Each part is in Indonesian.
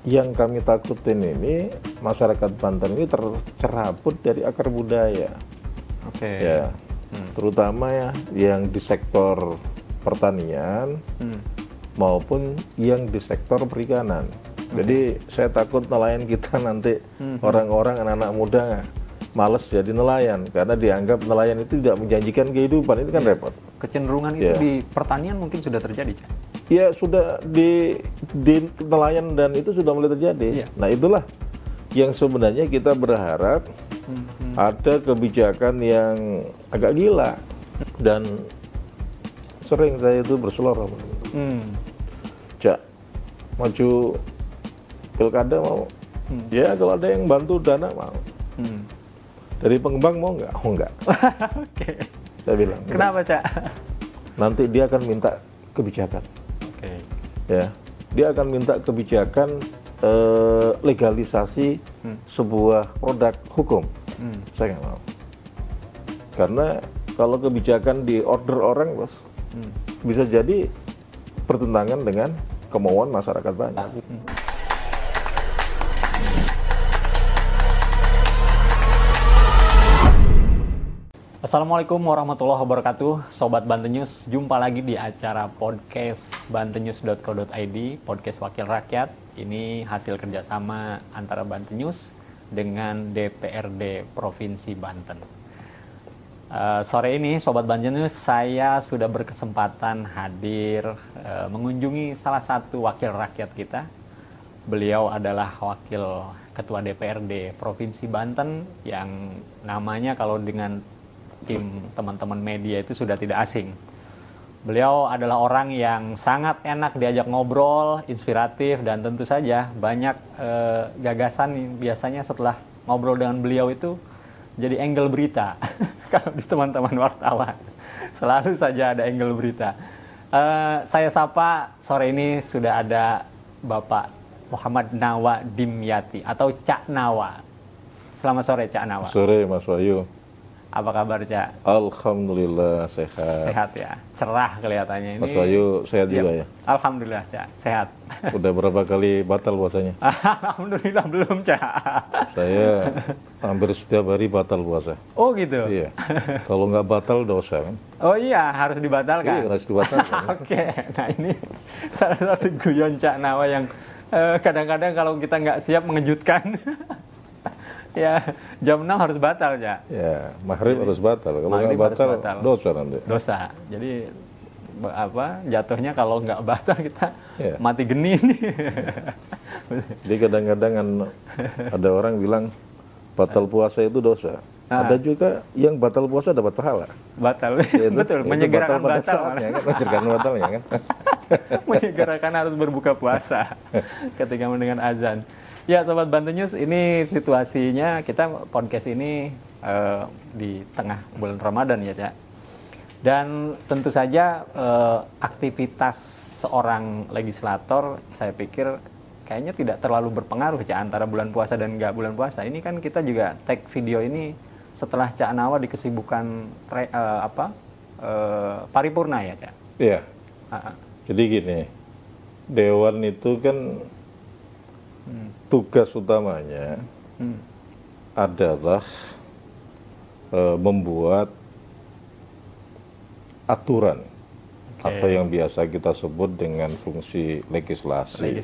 Yang kami takutin ini masyarakat Banten ini tercerabut dari akar budaya. Oke. Ya, terutama ya yang di sektor pertanian maupun yang di sektor perikanan. Jadi saya takut nelayan kita nanti orang-orang anak-anak muda males jadi nelayan karena dianggap nelayan itu tidak menjanjikan kehidupan. Ini kan repot. Kecenderungan itu di pertanian mungkin sudah terjadi, Cak? Ya sudah di nelayan dan itu sudah mulai terjadi. Nah itulah yang sebenarnya kita berharap ada kebijakan yang agak gila dan sering saya itu berseloroh. Cak, maju pilkada mau? Ya kalau ada yang bantu dana mau. Dari pengembang mau nggak? Oh nggak. Oke. Saya bilang. Kenapa, Cak? Nanti dia akan minta kebijakan. Oke. Ya, dia akan minta kebijakan legalisasi sebuah produk hukum. Saya nggak mau. Karena kalau kebijakan di order orang, bos, bisa jadi bertentangan dengan kemauan masyarakat banyak. Assalamualaikum warahmatullahi wabarakatuh, Sobat Banten News. Jumpa lagi di acara podcast bantennews.co.id, podcast Wakil Rakyat. Ini hasil kerjasama antara Banten News dengan DPRD Provinsi Banten. Sore ini, Sobat Banten News, saya sudah berkesempatan hadir mengunjungi salah satu wakil rakyat kita. Beliau adalah wakil ketua DPRD Provinsi Banten yang namanya kalau dengan tim teman-teman media itu sudah tidak asing. Beliau adalah orang yang sangat enak diajak ngobrol, inspiratif, dan tentu saja banyak gagasan biasanya setelah ngobrol dengan beliau itu jadi angle berita. Kalau di teman-teman wartawan selalu saja ada angle berita. Saya sapa sore ini sudah ada Bapak Muhammad Nawa Dimyati atau Cak Nawa. Selamat sore, Cak Nawa. Sore, Mas Wahyu. Apa kabar, Cak? Alhamdulillah sehat. Sehat ya, cerah kelihatannya ini. Mas Wahyu sehat juga ya? Alhamdulillah, Cak, sehat. Udah berapa kali batal puasanya? Alhamdulillah belum, Cak. Saya hampir setiap hari batal puasa. Oh gitu? Iya. Kalau nggak batal dosa kan? Oh iya, harus dibatalkan? Iya, harus dibatalkan. Oke, nah ini salah satu guyon Cak Nawa yang kadang-kadang kalau kita nggak siap mengejutkan. Ya, jam 6 harus batal, Cak. Ya, maghrib harus batal. Kalau nggak batal, dosa nanti. Dosa. Jadi jatuhnya kalau nggak batal kita mati geni nih. Jadi kadang-kadang ada orang bilang batal puasa itu dosa. Ada juga yang batal puasa dapat pahala. Batal, betul. Menyegerakan batal. Kan? Menyegerakan batalnya kan. Menyegerakan harus berbuka puasa ketika mendengar azan. Ya, Sobat Banten News, ini situasinya kita podcast ini di tengah bulan Ramadan ya, Cak. Dan tentu saja aktivitas seorang legislator saya pikir kayaknya tidak terlalu berpengaruh, Cak, antara bulan puasa dan nggak bulan puasa. Ini kan kita juga tag video ini setelah Cak Nawa di kesibukan paripurna ya, Cak. Iya. Jadi gini, Dewan itu kan tugas utamanya adalah membuat aturan atau yang biasa kita sebut dengan fungsi legislasi.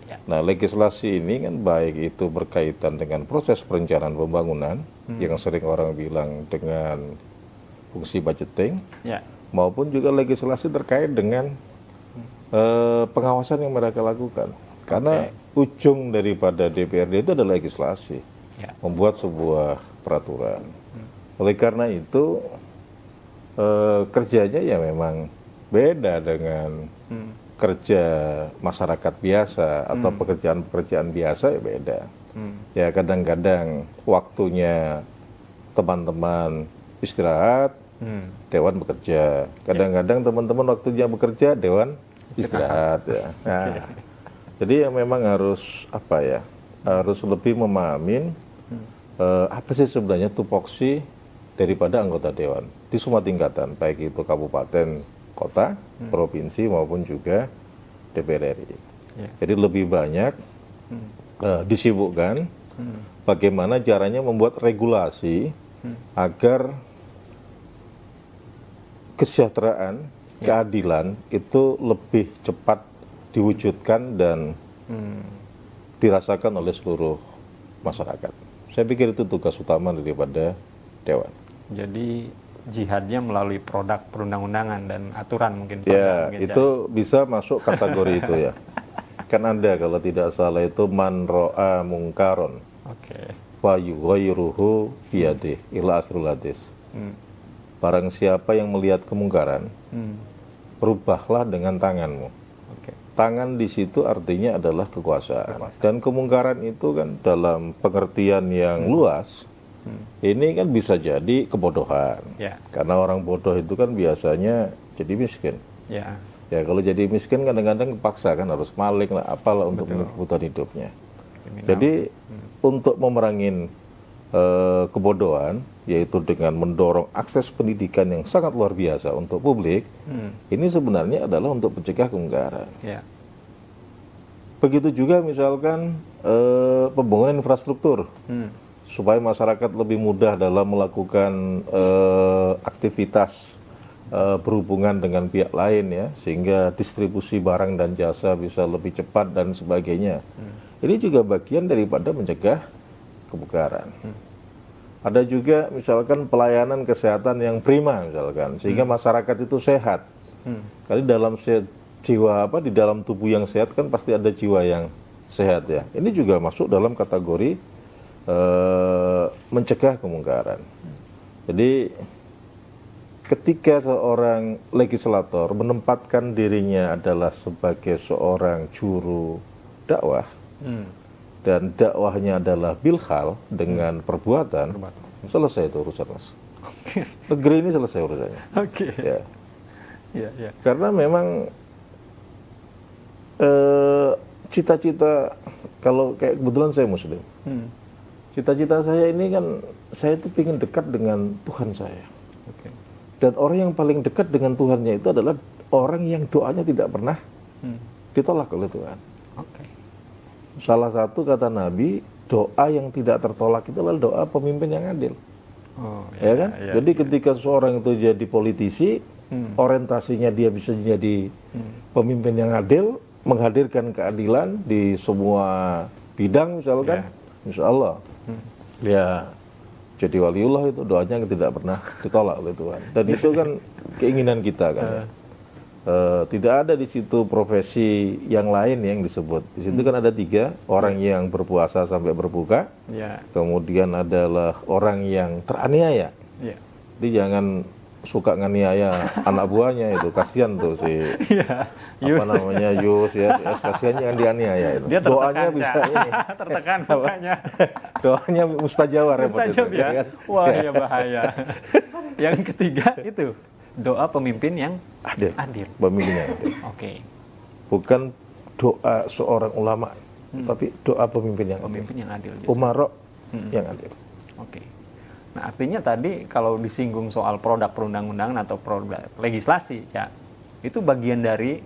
Ya. Nah, legislasi ini kan baik itu berkaitan dengan proses perencanaan pembangunan yang sering orang bilang dengan fungsi budgeting, maupun juga legislasi terkait dengan pengawasan yang mereka lakukan. Karena ujung daripada DPRD itu adalah legislasi, membuat sebuah peraturan. Oleh karena itu kerjanya ya memang beda dengan kerja masyarakat biasa atau pekerjaan-pekerjaan biasa ya beda. Ya kadang-kadang waktunya teman-teman istirahat, Dewan bekerja. Kadang-kadang teman-teman waktunya bekerja, Dewan istirahat. Ya. Nah, jadi ya memang harus harus lebih memahamin apa sih sebenarnya tupoksi daripada anggota Dewan di semua tingkatan, baik itu kabupaten, kota, provinsi maupun juga DPR RI. Jadi lebih banyak disibukkan bagaimana caranya membuat regulasi agar kesejahteraan, keadilan itu lebih cepat diwujudkan dan dirasakan oleh seluruh masyarakat. Saya pikir itu tugas utama daripada Dewan. Jadi jihadnya melalui produk perundang-undangan dan aturan mungkin. Ya, itu bisa masuk kategori itu ya. Kan ada kalau tidak salah itu man ro'a mungkaron. Wa yughayyiruhu biyadih ila akhirul hadis. Barang siapa yang melihat kemungkaran, rubahlah dengan tanganmu. Tangan di situ artinya adalah kekuasaan. Dan kemungkaran itu kan dalam pengertian yang luas, ini kan bisa jadi kebodohan. Karena orang bodoh itu kan biasanya jadi miskin. Ya kalau jadi miskin kadang-kadang kepaksa kan harus maling lah apalah untuk kebutuhan hidupnya. Jadi untuk memerangi kebodohan, yaitu dengan mendorong akses pendidikan yang sangat luar biasa untuk publik, ini sebenarnya adalah untuk mencegah kemungkaran. Begitu juga misalkan pembangunan infrastruktur, supaya masyarakat lebih mudah dalam melakukan aktivitas berhubungan dengan pihak lain ya, sehingga distribusi barang dan jasa bisa lebih cepat dan sebagainya. Ini juga bagian daripada mencegah kemungkaran. Ada juga misalkan pelayanan kesehatan yang prima misalkan, sehingga masyarakat itu sehat. Kali dalam jiwa di dalam tubuh yang sehat kan pasti ada jiwa yang sehat ya. Ini juga masuk dalam kategori mencegah kemungkaran. Jadi ketika seorang legislator menempatkan dirinya adalah sebagai seorang juru dakwah dan dakwahnya adalah bilhal dengan perbuatan, selesai itu urusan mas. Negeri ini selesai urusannya. Karena memang cita-cita, kalau kayak kebetulan saya muslim, cita-cita saya ini kan saya itu ingin dekat dengan Tuhan saya. Dan orang yang paling dekat dengan Tuhannya itu adalah orang yang doanya tidak pernah ditolak oleh Tuhan. Salah satu kata Nabi, doa yang tidak tertolak itu adalah doa pemimpin yang adil. Jadi ketika seorang itu jadi politisi, orientasinya dia bisa jadi pemimpin yang adil, menghadirkan keadilan di semua bidang misalkan, insya Allah. Ya, jadi waliullah itu doanya tidak pernah ditolak oleh Tuhan. Dan itu kan keinginan kita kan ya. Tidak ada di situ profesi yang lain yang disebut. Di situ kan ada 3, orang yang berpuasa sampai berbuka, kemudian adalah orang yang teraniaya. Jadi jangan suka nganiaya anak buahnya itu, kasihan tuh si Yus ya, kasihan yang dianiaya itu. Dia doanya bisa ini tertekan mukanya. Doanya mustajab ya. Kan? Wah ya bahaya. Yang ketiga itu doa pemimpin yang adil. Pemimpin yang adil. Bukan doa seorang ulama, tapi doa pemimpin yang adil. Umarok yang adil. Nah, artinya tadi kalau disinggung soal produk perundang-undangan atau produk legislasi, ya, itu bagian dari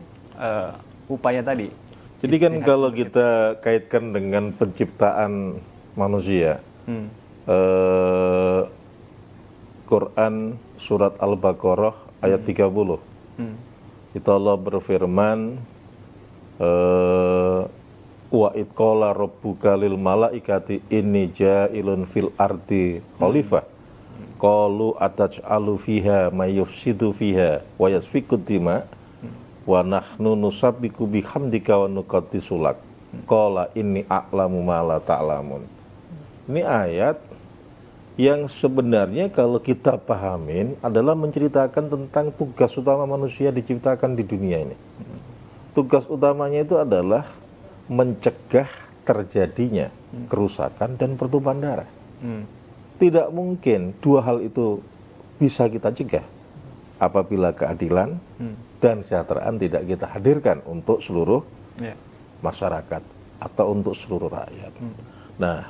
upaya tadi. Jadi kan kalau kita kaitkan dengan penciptaan manusia, Quran surat Al-Baqarah ayat 30, itu Allah berfirman, wa idqala rabbuka lil malaikati inni ja'ilun fil ardi khalifah qalu ataj'alu fiha may yufsidu fiha wa yasfiku dima wa nahnu nusabbiku bihamdika wa nuqaddisu lak qala inni a'lamu ma la ta'lamun. Ini ayat yang sebenarnya kalau kita pahamin adalah menceritakan tentang tugas utama manusia diciptakan di dunia ini. Tugas utamanya itu adalah mencegah terjadinya kerusakan dan pertumpahan darah. Tidak mungkin 2 hal itu bisa kita cegah apabila keadilan dan kesejahteraan tidak kita hadirkan untuk seluruh masyarakat atau untuk seluruh rakyat. Nah,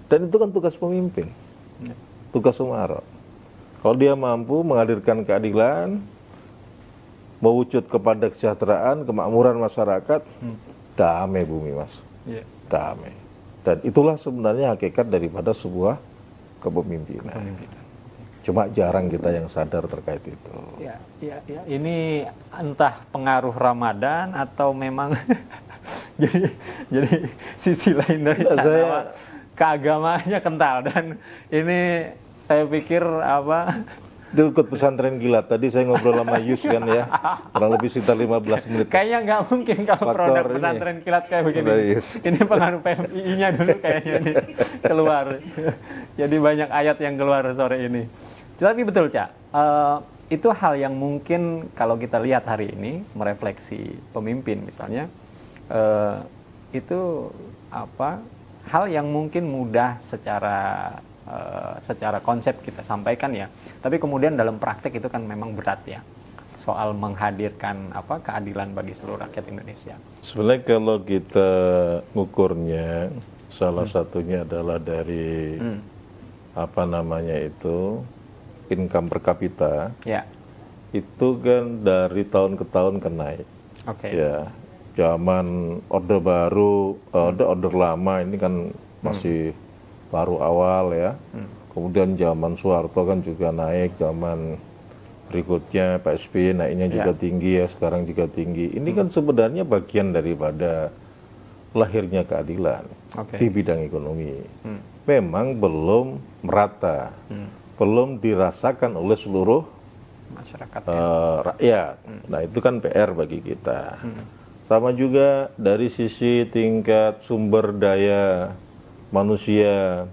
dan itu kan tugas pemimpin, tugas umara. Kalau dia mampu menghadirkan keadilan, mewujud kepada kesejahteraan, kemakmuran masyarakat, damai bumi, Mas. Yeah. Damai. Dan itulah sebenarnya hakikat daripada sebuah kepemimpinan. Cuma jarang kita yang sadar terkait itu. Ya. Ini entah pengaruh Ramadan atau memang jadi sisi lain dari Caknawa keagamaannya kental, dan ini saya pikir Itu ikut pesantren kilat. Tadi saya ngobrol sama Yus kan ya, kurang lebih sekitar 15 menit. Kayaknya nggak mungkin kalau produk pesantren kilat kayak begini. Ini pengaruh PMII-nya dulu kayaknya nih keluar. Jadi banyak ayat yang keluar sore ini. Tapi betul, Cak. Itu hal yang mungkin kalau kita lihat hari ini merefleksi pemimpin misalnya, itu hal yang mungkin mudah secara konsep kita sampaikan ya, tapi kemudian dalam praktek itu kan memang berat ya, soal menghadirkan keadilan bagi seluruh rakyat Indonesia. Sebenarnya kalau kita ngukurnya salah satunya adalah dari income per kapita. Ya. Itu kan dari tahun ke tahun kan naik. Ya, zaman Orde Baru, Orde Lama ini kan masih baru awal ya. Kemudian zaman Soeharto kan juga naik, zaman berikutnya Pak SBY naiknya juga tinggi ya, sekarang juga tinggi. Ini kan sebenarnya bagian daripada lahirnya keadilan di bidang ekonomi. Memang belum merata, belum dirasakan oleh seluruh masyarakat rakyat. Nah itu kan PR bagi kita. Sama juga dari sisi tingkat sumber daya manusia.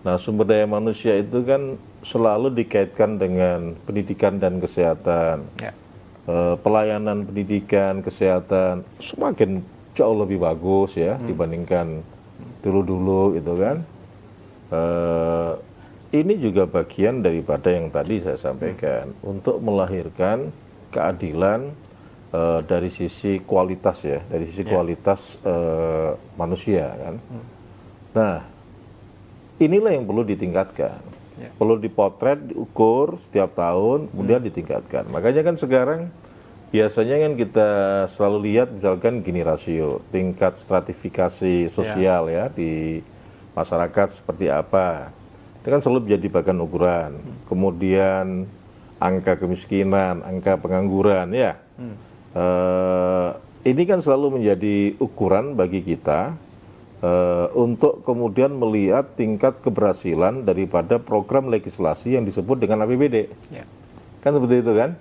Nah sumber daya manusia itu kan selalu dikaitkan dengan pendidikan dan kesehatan. Pelayanan pendidikan, kesehatan semakin jauh lebih bagus ya dibandingkan dulu-dulu itu kan. Ini juga bagian daripada yang tadi saya sampaikan untuk melahirkan keadilan dari sisi kualitas ya, dari sisi kualitas manusia kan. Nah, inilah yang perlu ditingkatkan, perlu dipotret, diukur setiap tahun, kemudian ditingkatkan. Makanya kan sekarang biasanya kan kita selalu lihat misalkan gini rasio tingkat stratifikasi sosial ya di masyarakat seperti apa. Itu kan selalu menjadi bahan ukuran. Kemudian angka kemiskinan, angka pengangguran ya. Ini kan selalu menjadi ukuran bagi kita untuk kemudian melihat tingkat keberhasilan daripada program legislasi yang disebut dengan APBD. Kan seperti itu kan?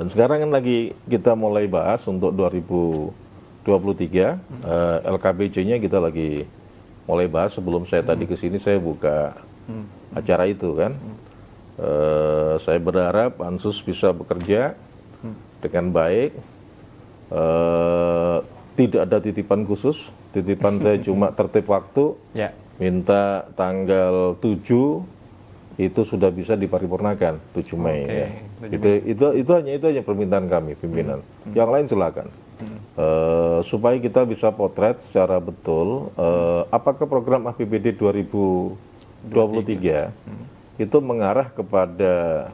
Dan sekarang kan lagi kita mulai bahas untuk 2023, LKBJ-nya kita lagi mulai bahas. Sebelum saya tadi ke sini saya buka acara itu kan. Saya berharap Pansus bisa bekerja dengan baik. Tidak ada titipan khusus. Titipan saya cuma tertib waktu. Minta tanggal 7 itu sudah bisa diparipurnakan 7 Mei ya. Itu hanya permintaan kami pimpinan. Yang lain silakan. Supaya kita bisa potret secara betul apakah program APBD 2023 itu mengarah kepada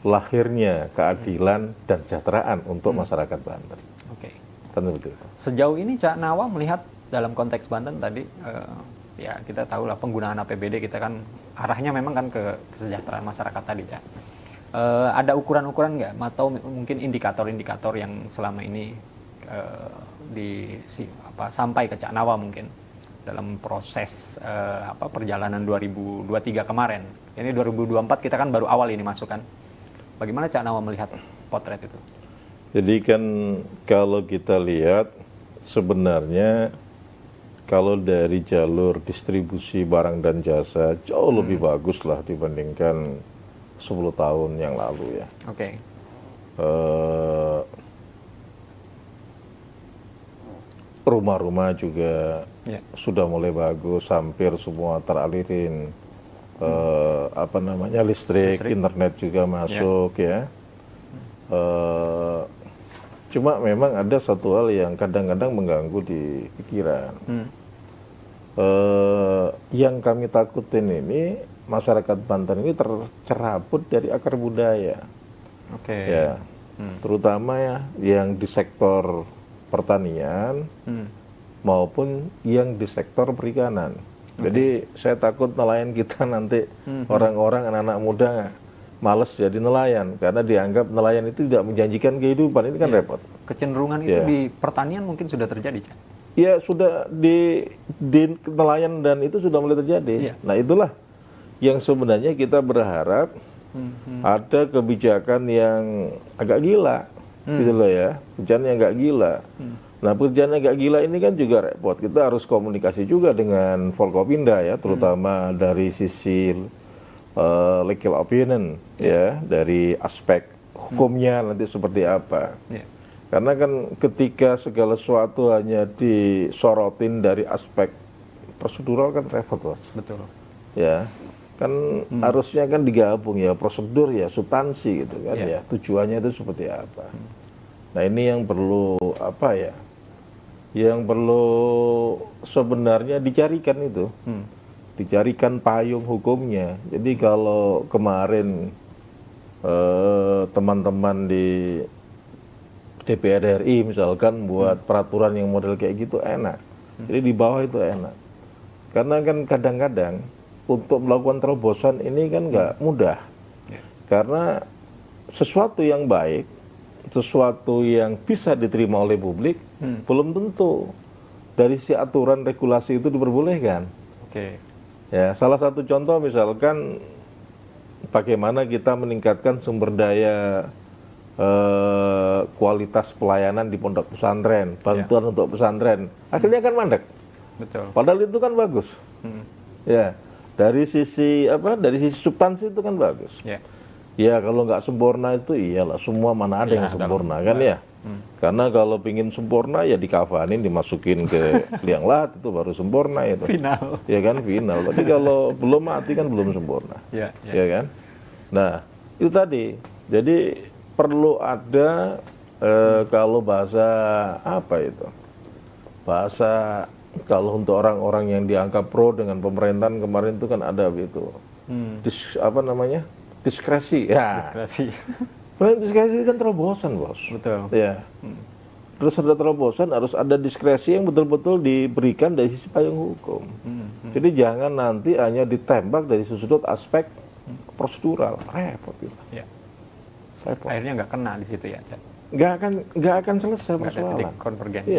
lahirnya keadilan dan kesejahteraan untuk masyarakat Banten. Kan begitu. Sejauh ini Caknawa melihat dalam konteks Banten tadi ya kita tahu lah penggunaan APBD kita kan arahnya memang kan ke kesejahteraan masyarakat tadi ya. Ada ukuran-ukuran nggak atau mungkin indikator-indikator yang selama ini sampai ke Caknawa mungkin dalam proses perjalanan 2023 kemarin. Ini 2024 kita kan baru awal ini masuk kan. Bagaimana Caknawa melihat potret itu? Jadi kan kalau kita lihat sebenarnya kalau dari jalur distribusi barang dan jasa jauh lebih bagus lah dibandingkan 10 tahun yang lalu ya. Rumah-rumah juga sudah mulai bagus, hampir semua teralirin listrik, internet juga masuk ya. Cuma memang ada satu hal yang kadang-kadang mengganggu di pikiran. Yang kami takutin ini masyarakat Banten ini tercerabut dari akar budaya. Ya, terutama ya yang di sektor pertanian maupun yang di sektor perikanan. Jadi saya takut nelayan kita nanti orang-orang anak-anak muda males jadi nelayan karena dianggap nelayan itu tidak menjanjikan kehidupan. Ini kan repot. Kecenderungan itu di pertanian mungkin sudah terjadi, Cak. Ya sudah di nelayan dan itu sudah mulai terjadi. Nah itulah yang sebenarnya kita berharap ada kebijakan yang agak gila, gitu loh ya, kebijakan yang agak gila. Nah pekerjaan yang agak gila ini kan juga repot. Kita harus komunikasi juga dengan Forkopimda ya, terutama dari sisi legal opinion ya, dari aspek hukumnya nanti seperti apa. Karena kan ketika segala sesuatu hanya disorotin dari aspek prosedural kan repot, Bos. Betul. Ya, kan harusnya kan digabung ya, prosedur ya, substansi gitu kan ya. Tujuannya itu seperti apa. Nah, ini yang perlu apa ya? Yang perlu sebenarnya dicarikan itu. Dicarikan payung hukumnya. Jadi kalau kemarin teman-teman di DPR RI misalkan buat peraturan yang model kayak gitu enak. Jadi di bawah itu enak. Karena kan kadang-kadang untuk melakukan terobosan ini kan nggak mudah. Karena sesuatu yang baik, sesuatu yang bisa diterima oleh publik, belum tentu dari si aturan regulasi itu diperbolehkan. Ya, salah satu contoh misalkan bagaimana kita meningkatkan sumber daya kualitas pelayanan di pondok pesantren, bantuan untuk pesantren, akhirnya kan mandek. Betul. Padahal itu kan bagus. Ya, dari sisi apa? Dari sisi substansi itu kan bagus. Ya kalau nggak sempurna itu iyalah, semua mana ada yang sempurna kan ya. Karena kalau pingin sempurna ya dikafanin, dimasukin ke liang lahat itu baru sempurna itu. Final. Ya kan final. Tapi kalau belum mati kan belum sempurna. Ya kan. Nah itu tadi. Jadi perlu ada kalau bahasa apa itu? Bahasa kalau untuk orang-orang yang dianggap pro dengan pemerintahan kemarin itu kan ada itu. Apa namanya? Diskresi. Ya. Diskresi. Diskresi kan terobosan, Bos. Betul. Ya. Terus ada terobosan, harus ada diskresi yang betul-betul diberikan dari sisi payung hukum. Jadi jangan nanti hanya ditembak dari sudut aspek prosedural. Repot gitu. Akhirnya nggak kena di situ ya, Cak? Nggak akan selesai persoalan. Titik konvergensi.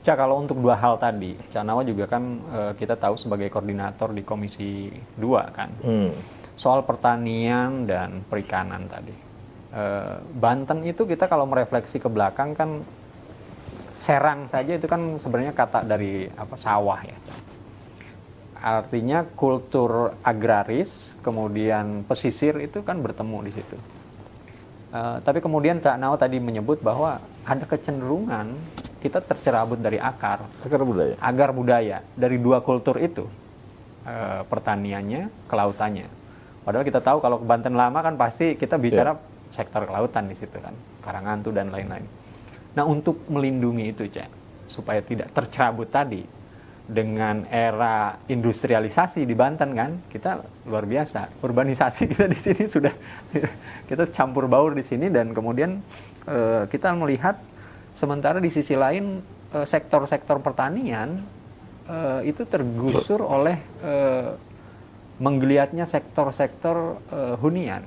Cak, kalau untuk dua hal tadi, Cak Nawa juga kan kita tahu sebagai koordinator di Komisi 2 kan, soal pertanian dan perikanan tadi. Banten itu kita kalau merefleksi ke belakang kan, Serang saja itu kan sebenarnya kata dari sawah ya. Artinya kultur agraris, kemudian pesisir itu kan bertemu di situ. Tapi kemudian Cak Nawa tadi menyebut bahwa ada kecenderungan kita tercerabut dari akar budaya dari dua kultur itu, pertaniannya, kelautannya. Padahal kita tahu kalau ke Banten lama kan pasti kita bicara sektor kelautan di situ kan, Karangantu dan lain-lain. Nah untuk melindungi itu, Cak, supaya tidak tercerabut tadi dengan era industrialisasi di Banten kan, kita luar biasa. Urbanisasi kita di sini sudah kita campur baur di sini, dan kemudian kita melihat sementara di sisi lain sektor-sektor pertanian itu tergusur oleh menggeliatnya sektor-sektor hunian.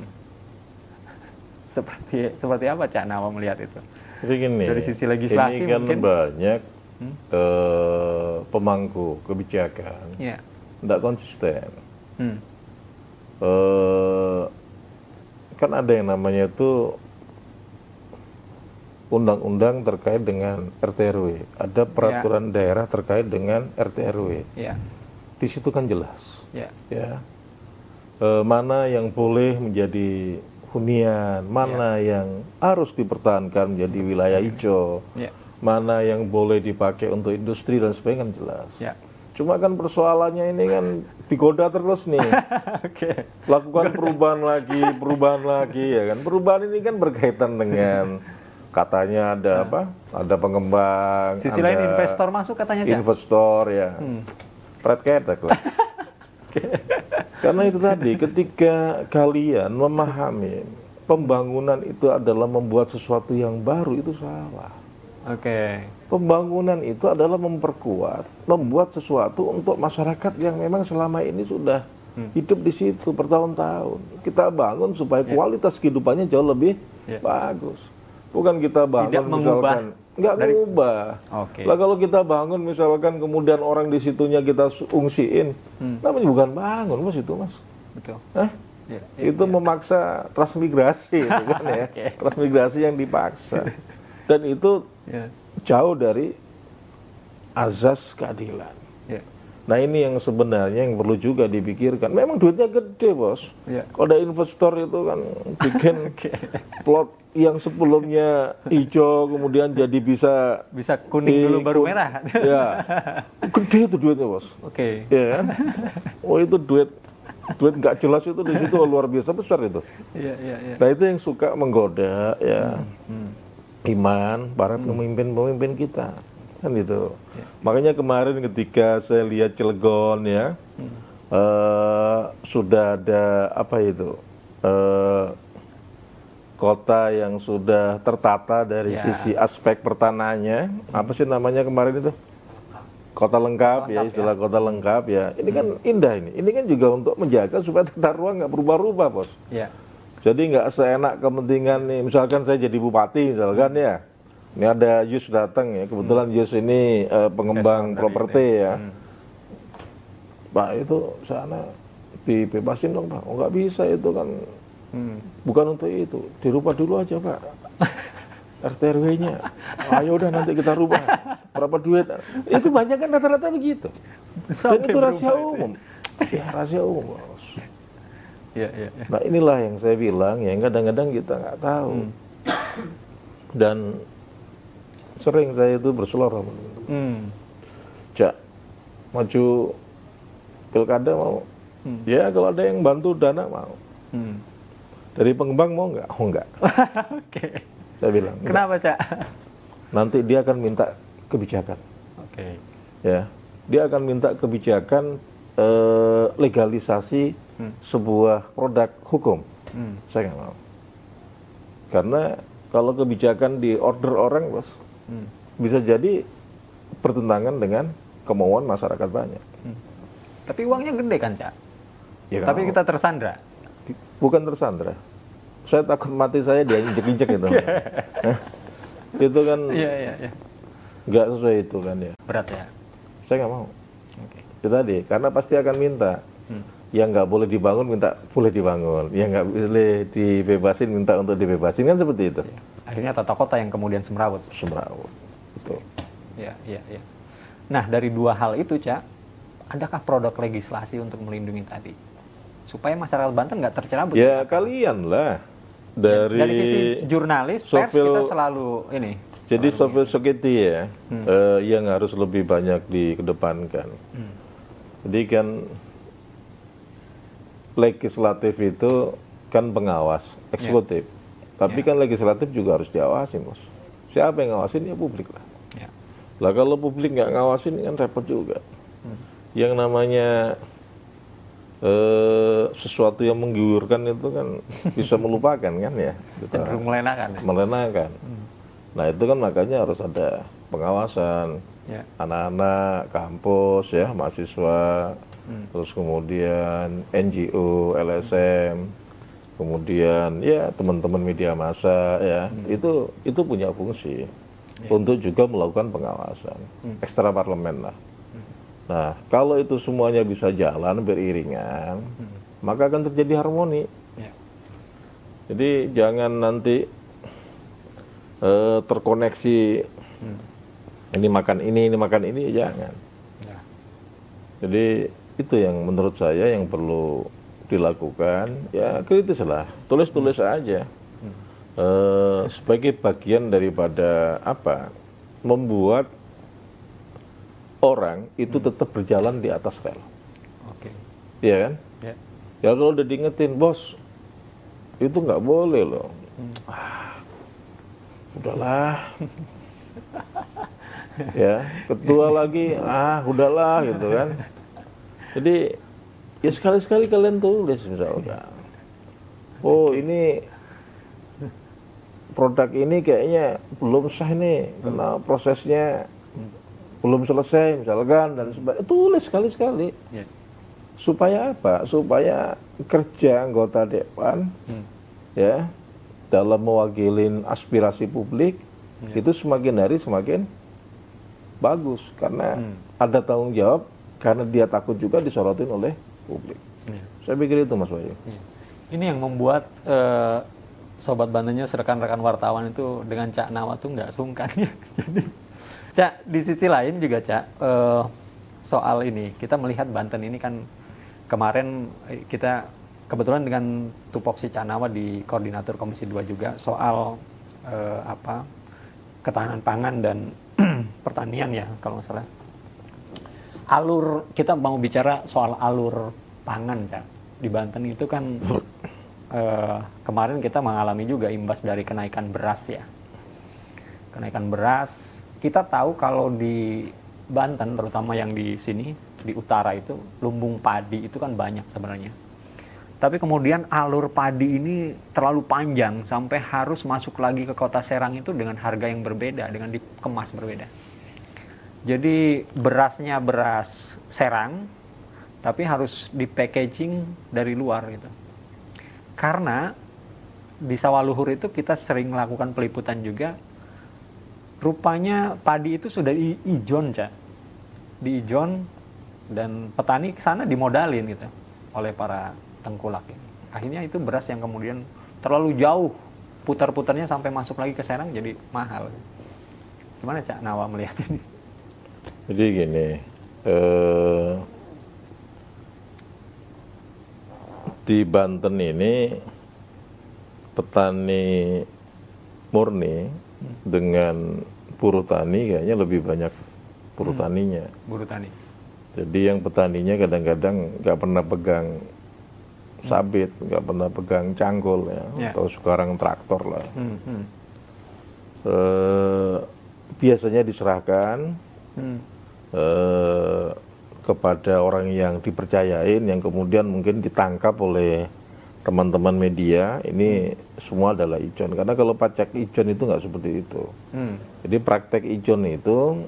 Seperti apa Cak Nawa melihat itu? Begini, dari sisi legislasi ini kan mungkin banyak pemangku kebijakan tidak konsisten. Kan ada yang namanya itu undang-undang terkait dengan RT/RW, ada peraturan daerah terkait dengan RT/RW. Di situ kan jelas, mana yang boleh menjadi hunian, mana yang harus dipertahankan menjadi wilayah hijau, mana yang boleh dipakai untuk industri dan sebagainya kan jelas. Cuma kan persoalannya ini kan digoda terus nih. Lakukan perubahan lagi ya kan. Perubahan ini kan berkaitan dengan katanya ada ada pengembang, sisi ada lain investor masuk katanya, Cak. Investor ya. Pret ketek lah. Karena itu tadi, ketika kalian memahami pembangunan itu adalah membuat sesuatu yang baru, itu salah. Oke. Pembangunan itu adalah membuat sesuatu untuk masyarakat yang memang selama ini sudah hidup di situ bertahun-tahun. Kita bangun supaya kualitas kehidupannya jauh lebih bagus. Bukan kita bangun misalkan nggak mengubah. Lah kalau kita bangun misalkan kemudian orang di situnya kita ungsiin, namanya bukan bangun mas itu mas. Betul. Itu memaksa transmigrasi, gitu kan ya. Transmigrasi yang dipaksa. Dan itu jauh dari azas keadilan. Nah ini yang sebenarnya yang perlu juga dipikirkan. Memang duitnya gede bos. Kalau ada investor itu kan bikin plot yang sebelumnya hijau kemudian jadi bisa kuning dulu baru merah. Ya, gede itu duitnya bos. Ya kan? Oh itu duit nggak jelas itu di situ luar biasa besar itu. Nah itu yang suka menggoda ya. Iman para pemimpin kita kan itu. Makanya kemarin ketika saya lihat Cilegon ya sudah ada apa itu kota yang sudah tertata dari sisi aspek pertanahannya, apa sih namanya kemarin itu, kota lengkap ya, istilah kota lengkap ya. Ini kan indah ini kan juga untuk menjaga supaya tata ruang nggak berubah-ubah bos. Jadi nggak seenak kepentingan nih, misalkan saya jadi bupati misalkan ya, ini ada Yus datang ya, kebetulan Yus ini pengembang properti ya, Pak itu sana dibebasin dong Pak, oh nggak bisa itu kan, bukan untuk itu, dirubah dulu aja Pak, RT RW-nya, ayo udah nanti kita rubah, berapa duit, itu banyak kan rata-rata begitu, dan itu rahasia umum, ya rahasia umum bos. Nah inilah yang saya bilang yang kadang-kadang kita nggak tahu dan sering saya itu berseloroh Cak maju pilkada mau ya kalau ada yang bantu dana mau dari pengembang mau nggak? Oh nggak. Saya bilang kenapa Cak? Nanti dia akan minta kebijakan ya dia akan minta kebijakan legalisasi sebuah produk hukum. Saya nggak mau. Karena kalau kebijakan di order orang, bos, bisa jadi bertentangan dengan kemauan masyarakat banyak. Tapi uangnya gede kan, Cak? Ya, tapi kita tersandra. Bukan tersandra. Saya takut mati saya dia injek-injek itu. Itu kan nggak sesuai itu kan ya. Berat ya? Saya nggak mau. Itu tadi, karena pasti akan minta. Yang nggak boleh dibangun minta boleh dibangun, yang nggak boleh dibebasin minta untuk dibebasin, kan seperti itu. Akhirnya tata kota yang kemudian semrawut. Betul. Ya. Nah dari dua hal itu Cak, adakah produk legislasi untuk melindungi tadi supaya masyarakat Banten nggak tercerabut? Ya kalian lah dari sisi jurnalis pers kita selalu ini. Jadi civil society ya yang harus lebih banyak dikedepankan. Jadi kan legislatif itu kan pengawas, eksekutif. Tapi kan legislatif juga harus diawasi, Bos. Siapa yang ngawasin? Ya publik lah. Lah kalau publik nggak ngawasin kan repot juga. Yang namanya sesuatu yang menggiurkan itu kan bisa melupakan kan ya. Cenderung melenakan. Melenakan. Nah itu kan makanya harus ada pengawasan. Anak-anak kampus ya, mahasiswa. Terus kemudian NGO, LSM, kemudian ya teman-teman media massa ya, itu punya fungsi untuk juga melakukan pengawasan ekstra parlemen lah. Nah kalau itu semuanya bisa jalan beriringan, maka akan terjadi harmoni. Jadi jangan nanti terkoneksi ini makan ini, jangan. Jadi itu yang menurut saya yang perlu dilakukan, ya kritis lah, tulis aja sebagai bagian daripada apa, membuat orang itu tetap berjalan di atas rel. Iya kan? Ya kalau udah diingetin, bos itu nggak boleh loh, udahlah ya ketua lagi, udahlah gitu kan. Jadi ya sekali-sekali kalian tulis misalnya, oh ini produk ini kayaknya belum sah nih, karena prosesnya belum selesai misalkan, dan sebagainya. Tulis sekali-sekali. Yeah. Supaya apa? Supaya kerja anggota dewan ya dalam mewakili aspirasi publik itu semakin hari semakin bagus, karena ada tanggung jawab, karena dia takut juga disorotin oleh publik. Saya pikir itu, Mas Wahyu. Ini yang membuat Sobat Banten News, rekan-rekan wartawan itu dengan Cak Nawa tuh nggak sungkan ya. Jadi, Cak, di sisi lain juga Cak, soal ini kita melihat Banten ini kan kemarin kita kebetulan dengan tupoksi Cak Nawa di koordinator Komisi 2 juga soal ketahanan pangan dan pertanian ya kalau nggak salah. Alur, kita mau bicara soal alur pangan Cak. Di Banten itu kan kemarin kita mengalami juga imbas dari kenaikan beras ya. Kenaikan beras, kita tahu kalau di Banten, terutama yang di sini, di utara itu, lumbung padi itu kan banyak sebenarnya. Tapi kemudian alur padi ini terlalu panjang sampai harus masuk lagi ke kota Serang itu dengan harga yang berbeda, dengan dikemas berbeda. Jadi berasnya beras Serang, tapi harus di packaging dari luar gitu. Karena di sawah luhur itu kita sering melakukan peliputan juga, rupanya padi itu sudah diijon, Cak. Diijon, dan petani ke sana dimodalin gitu oleh para tengkulak ini. Akhirnya itu beras yang kemudian terlalu jauh, putar-putarnya sampai masuk lagi ke Serang jadi mahal. Gimana Cak Nawa melihat ini? Jadi gini, di Banten ini petani murni dengan buruh tani kayaknya lebih banyak buruh taninya. Buruh tani. Jadi yang petaninya kadang-kadang nggak pernah pegang sabit, nggak pernah pegang cangkul ya, atau sekarang traktor lah. Biasanya diserahkan kepada orang yang dipercayain, yang kemudian mungkin ditangkap oleh teman-teman media. Ini semua adalah ijon, karena kalau pajak ijon itu nggak seperti itu. Jadi praktek ijon itu,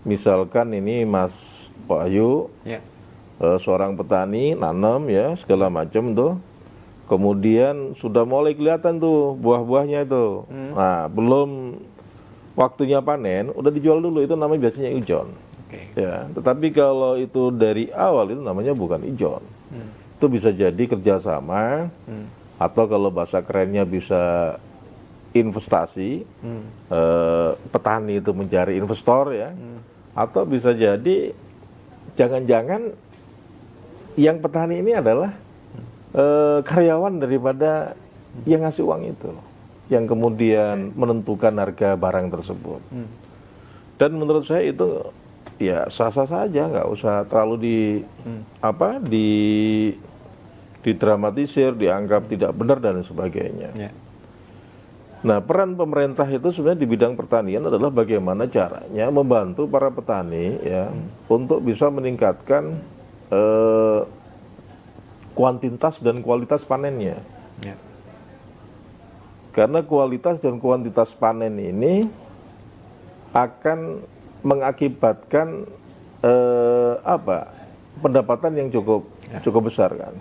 misalkan ini Mas Wahyu, seorang petani nanam ya segala macam tuh, kemudian sudah mulai kelihatan tuh buah-buahnya itu. Nah, belum waktunya panen, udah dijual dulu, itu namanya biasanya ijon. Ya, tetapi kalau itu dari awal itu namanya bukan ijon. Itu bisa jadi kerjasama, atau kalau bahasa kerennya bisa investasi. Petani itu mencari investor ya, atau bisa jadi jangan-jangan yang petani ini adalah karyawan daripada yang ngasih uang itu, yang kemudian menentukan harga barang tersebut. Dan menurut saya itu ya sah-sah saja, nggak usah terlalu didramatisir, dianggap tidak benar dan sebagainya. Nah, peran pemerintah itu sebenarnya di bidang pertanian adalah bagaimana caranya membantu para petani ya untuk bisa meningkatkan kuantitas dan kualitas panennya. Karena kualitas dan kuantitas panen ini akan mengakibatkan pendapatan yang cukup besar kan.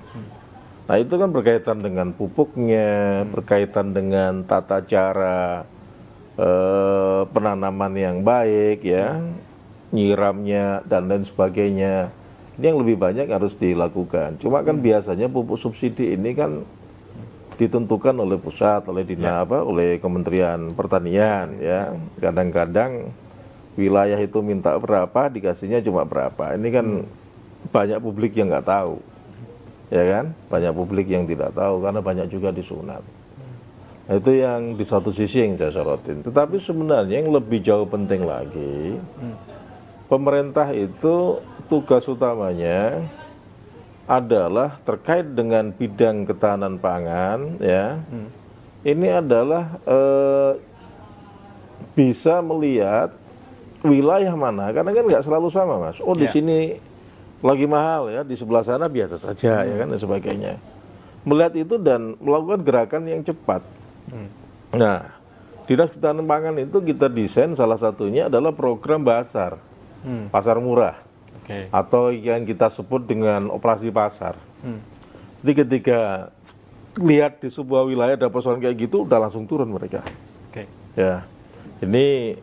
Nah, itu kan berkaitan dengan pupuknya, berkaitan dengan tata cara penanaman yang baik ya, nyiramnya dan lain sebagainya. Ini yang lebih banyak harus dilakukan. Cuma kan biasanya pupuk subsidi ini kan ditentukan oleh pusat, oleh oleh Kementerian Pertanian ya. Kadang-kadang wilayah itu minta berapa, dikasihnya cuma berapa. Ini kan banyak publik yang nggak tahu, ya kan? Banyak publik yang tidak tahu karena banyak juga disunat. Nah, itu yang di satu sisi yang saya sorotin. Tetapi sebenarnya yang lebih jauh penting lagi, pemerintah itu tugas utamanya adalah terkait dengan bidang ketahanan pangan, ya. Ini adalah bisa melihat wilayah mana, karena kan nggak selalu sama, Mas. Oh, di sini lagi mahal ya, di sebelah sana biasa saja, ya kan, dan sebagainya. Melihat itu dan melakukan gerakan yang cepat. Nah, Dinas Ketahanan Pangan itu kita desain salah satunya adalah program Basar, pasar murah, atau yang kita sebut dengan operasi pasar. Jadi ketika lihat di sebuah wilayah ada persoalan kayak gitu, udah langsung turun mereka. Ya, ini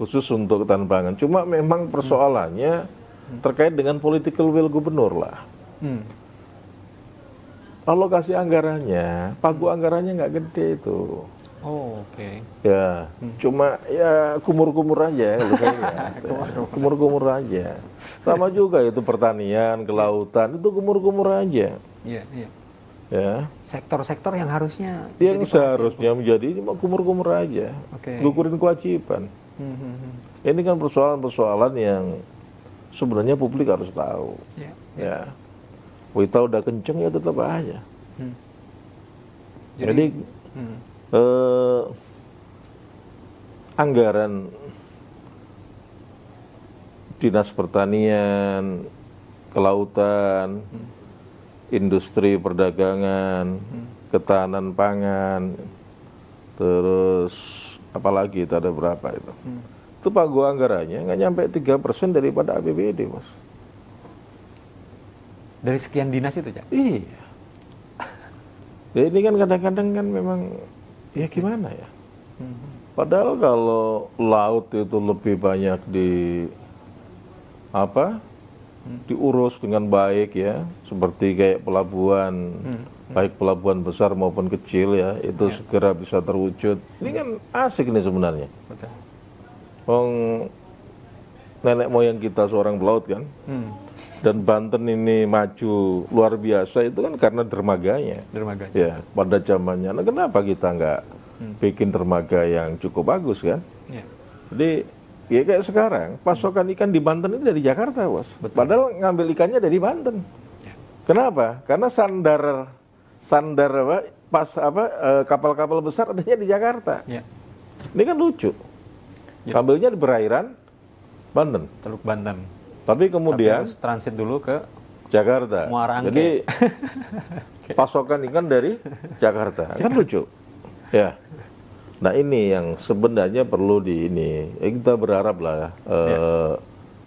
khusus untuk ketahanan pangan. Cuma memang persoalannya terkait dengan political will gubernur lah. Alokasi anggarannya, pagu anggarannya nggak gede itu. Ya, cuma ya kumur-kumur aja kalau saya. Kumur-kumur aja. Sama juga itu pertanian, kelautan, itu kumur-kumur aja. Ya. Sektor-sektor yang harusnya seharusnya menjadi cuma kumur-kumur aja. Ngukurin kewajiban. Ini kan persoalan-persoalan yang sebenarnya publik harus tahu. Ya. Kita udah kenceng ya tetap aja. Jadi anggaran Dinas Pertanian, Kelautan, Industri Perdagangan, Ketahanan Pangan, terus apalagi itu ada berapa itu? Itu pagu anggarannya nggak nyampe 3% daripada APBD, Mas. Dari sekian dinas itu, Cak? Iya. Ya, ini kan kadang-kadang kan memang ya gimana ya? Padahal kalau laut itu lebih banyak diurus dengan baik ya, seperti kayak pelabuhan, baik pelabuhan besar maupun kecil ya, itu segera bisa terwujud. Ini kan asik nih sebenarnya. Nenek moyang kita seorang pelaut kan, dan Banten ini maju luar biasa itu kan karena dermaganya. Ya, pada zamannya. Nah, kenapa kita nggak bikin dermaga yang cukup bagus kan? Jadi ya kayak sekarang pasokan ikan di Banten ini dari Jakarta, Bos. Padahal ngambil ikannya dari Banten. Kenapa? Karena sandar kapal-kapal besar adanya di Jakarta. Ini kan lucu. Ambilnya di perairan Banten. Teluk Banten. Tapi kemudian harus transit dulu ke Jakarta. Muara Angke. Jadi pasokan ikan dari Jakarta. Kan lucu. Ya. Nah, ini yang sebenarnya perlu kita berharap lah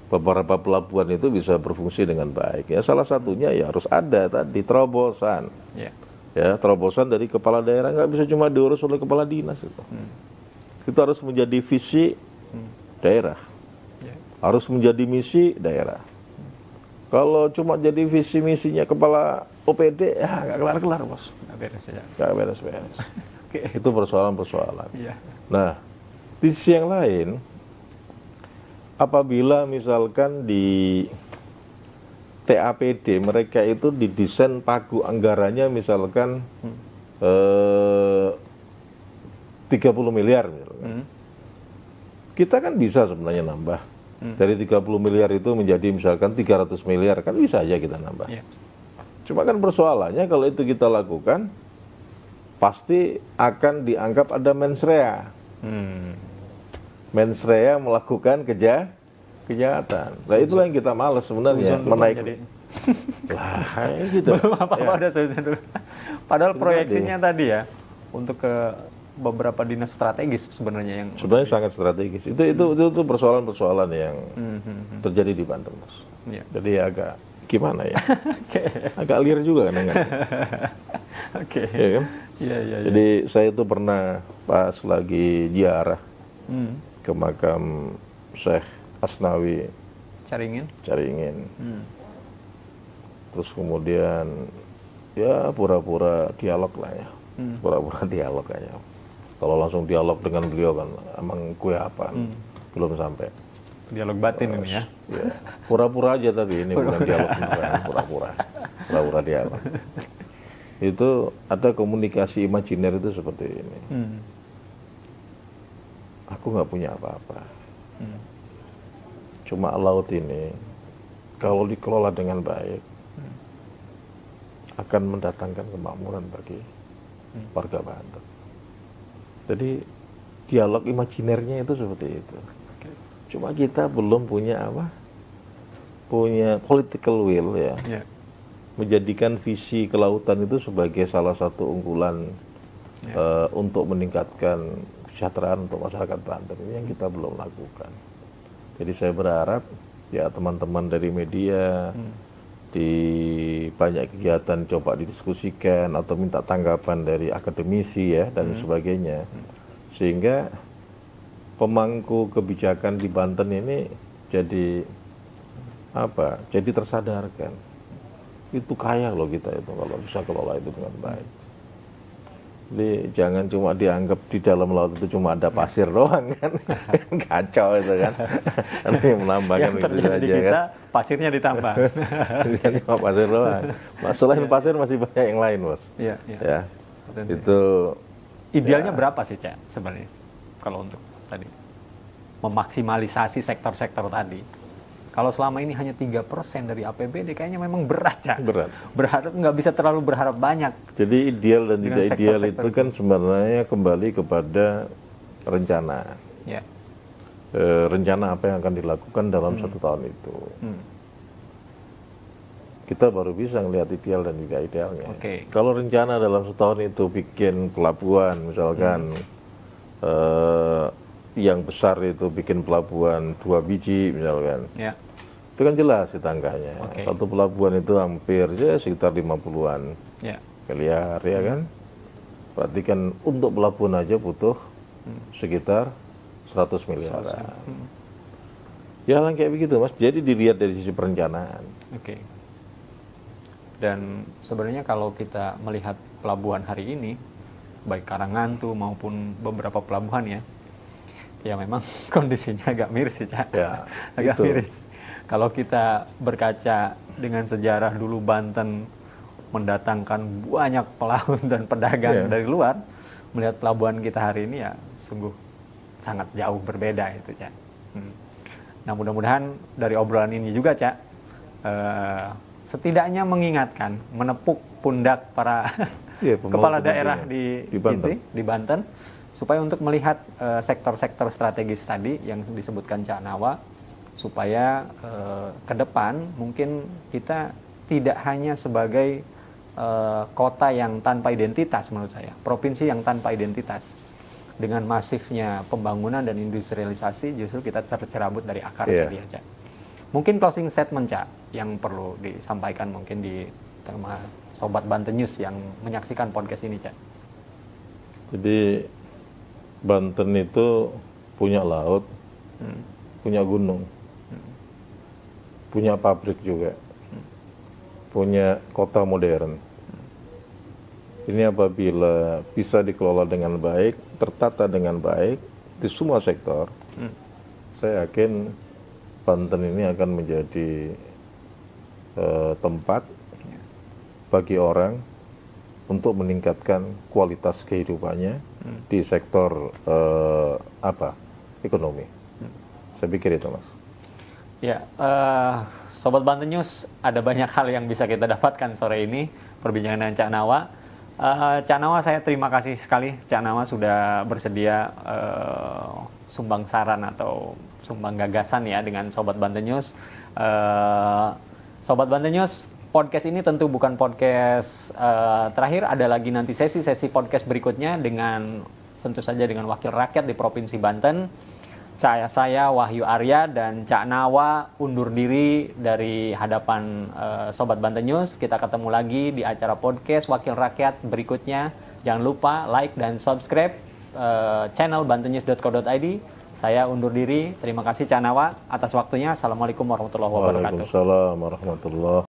beberapa pelabuhan itu bisa berfungsi dengan baik. Ya, salah satunya ya harus ada tadi terobosan. Ya, terobosan dari kepala daerah, nggak bisa cuma diurus oleh kepala dinas itu. Itu harus menjadi visi daerah. Harus menjadi misi daerah. Kalau cuma jadi visi misinya kepala OPD, ya nggak kelar-kelar, Bos. Nggak beres-beres. Itu persoalan-persoalan. Nah, di sisi yang lain, apabila misalkan di TAPD mereka itu didesain pagu anggarannya misalkan 30 miliar misalkan. Kita kan bisa sebenarnya nambah. Dari 30 miliar itu menjadi misalkan 300 miliar, kan bisa aja kita nambah. Cuma kan persoalannya kalau itu kita lakukan, pasti akan dianggap ada mens rea. Mens rea melakukan kejahatan. Nah, itulah yang kita malas sebenarnya, menaik. Lah, gitu. Belum apa-apa, udah selesai dulu. Padahal proyeksinya tadi ya, untuk ke beberapa dinas strategis sebenarnya yang sangat strategis. Itu persoalan-persoalan yang terjadi di Banten, Mas. Jadi agak gimana ya? Agak liar juga kan enggak? Ya kan? Jadi saya itu pernah pas lagi ziarah ke makam Syekh Asnawi Caringin. Terus kemudian ya pura-pura dialog lah ya. Pura-pura dialog aja. Kalau langsung dialog dengan beliau kan emang kue apa? Belum sampai. Dialog batin ini ya. Pura-pura aja tapi ini bukan dialog beneran, pura-pura dialog. Itu ada komunikasi imajiner itu seperti ini. Aku nggak punya apa-apa. Cuma laut ini kalau dikelola dengan baik akan mendatangkan kemakmuran bagi warga Banten. Jadi dialog imajinernya itu seperti itu. Cuma kita belum punya punya political will ya. Menjadikan visi kelautan itu sebagai salah satu unggulan untuk meningkatkan kesejahteraan untuk masyarakat Banten. Ini yang kita belum lakukan. Jadi saya berharap ya teman-teman dari media di banyak kegiatan coba didiskusikan atau minta tanggapan dari akademisi ya dan sebagainya, sehingga pemangku kebijakan di Banten ini jadi apa? Jadi tersadarkan. Itu kaya loh kita itu kalau bisa kelola itu dengan baik. Jadi jangan cuma dianggap di dalam laut itu cuma ada pasir doang kan. Kacau itu kan. Nanti menambahkan begitu saja kita, kan. Pasirnya ditambah. Jadi cuma pasir doang. Selain pasir masih banyak yang lain, Bos. Iya. Ya. Itu idealnya berapa sih, Cak, sebenarnya kalau untuk tadi memaksimalisasi sektor-sektor tadi? Kalau selama ini hanya 3% dari APBD, kayaknya memang berat, Cak. Berat. Berharap nggak bisa terlalu berharap banyak. Jadi ideal dan tidak ideal itu kan sebenarnya kembali kepada rencana. Ya. Rencana apa yang akan dilakukan dalam 1 tahun itu. Kita baru bisa melihat ideal dan tidak idealnya. Kalau rencana dalam 1 tahun itu bikin pelabuhan, misalkan yang besar itu bikin pelabuhan 2 biji misalkan, itu kan jelas itu angkanya. Satu pelabuhan itu hampir ya sekitar 50-an miliar ya kan. Berarti kan untuk pelabuhan aja butuh sekitar 100 miliar. Ya hal kayak begitu, Mas. Jadi dilihat dari sisi perencanaan. Dan sebenarnya kalau kita melihat pelabuhan hari ini, baik Karangantu maupun beberapa pelabuhan ya memang kondisinya agak miris sih, Cak. Ya, agak miris. Kalau kita berkaca dengan sejarah dulu Banten mendatangkan banyak pelaut dan pedagang dari luar, melihat pelabuhan kita hari ini ya sungguh sangat jauh berbeda itu, Cak. Nah mudah-mudahan dari obrolan ini juga, Cak, setidaknya mengingatkan, menepuk pundak para kepala daerah di Banten, supaya untuk melihat sektor-sektor strategis tadi yang disebutkan Cak Nawa, supaya ke depan mungkin kita tidak hanya sebagai kota yang tanpa identitas, menurut saya, provinsi yang tanpa identitas. Dengan masifnya pembangunan dan industrialisasi, justru kita tercerabut dari akar tadi, Cak. Mungkin closing statement, Cak, yang perlu disampaikan mungkin di tema Sobat Banten News yang menyaksikan podcast ini, Cak. Jadi Banten itu punya laut, punya gunung, punya pabrik juga, punya kota modern. Ini apabila bisa dikelola dengan baik, tertata dengan baik di semua sektor, saya yakin Banten ini akan menjadi tempat bagi orang untuk meningkatkan kualitas kehidupannya di sektor ekonomi. Saya pikir itu, Mas. Ya, Sobat Banten News, ada banyak hal yang bisa kita dapatkan sore ini perbincangan dengan Cak Nawa. Cak Nawa, saya terima kasih sekali. Cak Nawa sudah bersedia sumbang saran atau sumbang gagasan ya dengan Sobat Banten News. Sobat Banten News, podcast ini tentu bukan podcast terakhir, ada lagi nanti sesi-sesi podcast berikutnya dengan tentu saja dengan wakil rakyat di Provinsi Banten. Saya Wahyu Arya dan Cak Nawa undur diri dari hadapan Sobat Banten News. Kita ketemu lagi di acara podcast wakil rakyat berikutnya. Jangan lupa like dan subscribe channel bantennews.co.id. Saya undur diri. Terima kasih Cak Nawa atas waktunya. Assalamualaikum warahmatullahi wabarakatuh. Waalaikumsalam warahmatullahi